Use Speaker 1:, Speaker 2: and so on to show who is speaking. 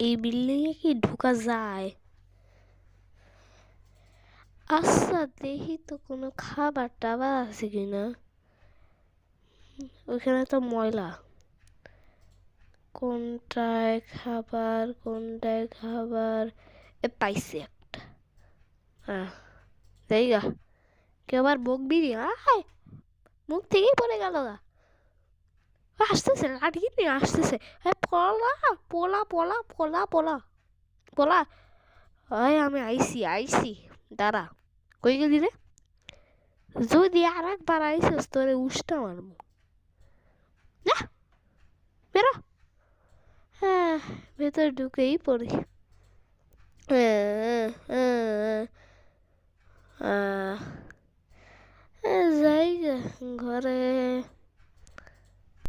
Speaker 1: এই বিল্ডিংয়ে কি ঢোকা যায়? আচ্ছা দেখি তো কোনো খাবার টাবার আছে কিনা। ওইখানে তো ময়লা। কোনটায় খাবার কোনটায় খাবার? পাইছি একটা। দেই গা, কেউ আবার মুখ বিড়ি আয়, মুখ থেকেই পড়ে গেল গা। আসতেছে, লাঠি নিয়ে আসতেছে। পলা পোলা পোলা পোলা পোলা পোলা। আমি আইসি আইসি, দাঁড়া। কই গেলি রে? যদি আর একবার আইসিস তোরে উষ্টা মারবো। না, বেরো। হ্যাঁ, ভেতর ঢুকেই পড়ি। জায়গা ঘরে